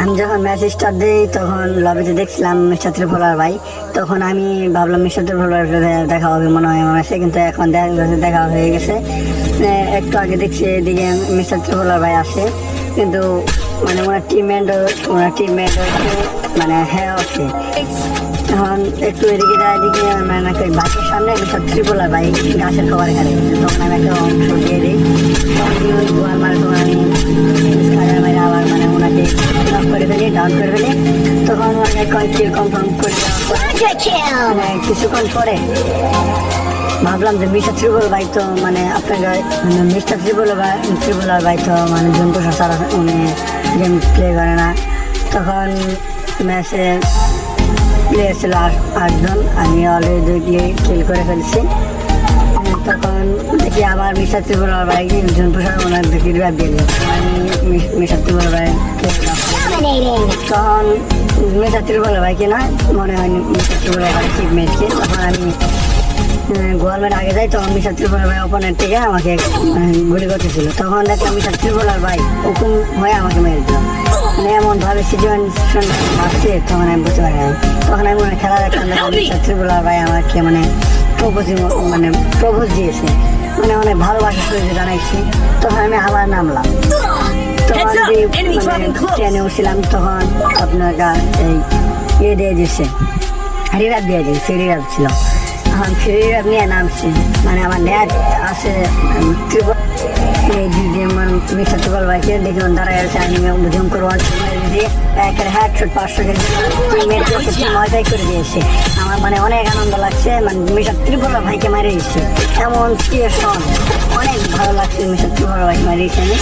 আমি যখন match start দিই তখন লবিতে দেখছিলাম মিস্টার ত্রিপোলার ভাই। তখন আমি ভাবলাম মিস্টার ত্রিপোলার দেখা হবে মনে হয় আমার কাছে, কিন্তু এখন দেখা হয়ে গেছে। একটু আগে দেখছি এদিকে মিস্টার ত্রিপোলার ভাই আসে, কিন্তু মানে ওনার টিমমেট মানে হ্যাঁ আছে। এখন একটু এদিকে এদিকে মানে বাসের সামনে মিস্টার ত্রিপোলার ভাই গাছের খাবার খারে, তখন আমি একটা অংশ দিয়ে দিই। তখন ওই গোয়াল মারে তখন আমি মেরে আবার মানে ওনাকে নক করে ফেলি, ডাউন করে ফেলি। তখন ওনাকে কিল কনফার্ম করে দেওয়ার কিছুক্ষণ পরে ভাবলাম যে মিস্টার ত্রিপোলার ভাই তো মানে আপনাকে মিস্টার ত্রিপোলার ভাই তো মানে জন্তু সারা উনি গেম প্লে করে না। তখন ম্যাচে প্লেয়ার ছিল 8 জন, আমি অলরেডি কিল করে ফেলছি। তখন দেখি আবার মিস্টার ত্রিপোলার ভাই জন্তু সারা ওনার দেখি রিভাইভ দিয়ে আমি মিস্টার ত্রিপোলার ভাই তখন মিস্টার ত্রিপোলার ভাইকে না মনে হয়নি মিস্টার ত্রিপোলার ভাই টিমমেটকে। তখন আমি গোয়ালমের আগে যাই, তখন মিস্টার ত্রিপোলার ভাই ওপেনের থেকে আমাকে গুলি করতেছিল। তখন দেখলাম মিস্টার ত্রিপোলার ভাই হুকুম হয়ে আমাকে মেরে দিল। মানে এমন ভাবে সিচুয়েশন আসছে তখন আমি বুঝতে পারি না। তখন আমি মনে খেলা দেখলাম মিস্টার ত্রিপোলার ভাই আমাকে মানে প্রপোজ দিয়েছে, মানে অনেক ভালোবাসা শুরু জানাইছি। তখন আমি আবার নামলাম, তখন ট্রেনে উঠছিলাম। তখন আপনার এই দিয়ে দিচ্ছে রিভাইভ দিয়ে দিয়েছে, রিভাইভ ছিল। এখন ফ্রি রিভাইভ নিয়ে নামছি, মানে আমার নেট আছে মিস্টার ত্রিপোলার ভাইকে দেখি দাঁড়ায় আছে। আমি জুম করে দিয়ে একের হেডশট 500 মজাই করে দিয়েছে। আমার মানে অনেক আনন্দ লাগছে, মানে মিস্টার ত্রিপোলার ভাইকে মারিয়েছি, এমন সিচুয়েশন অনেক ভালো লাগছে। মিস্টার ত্রিপোলার ভাইকে মারিয়েছি আমি।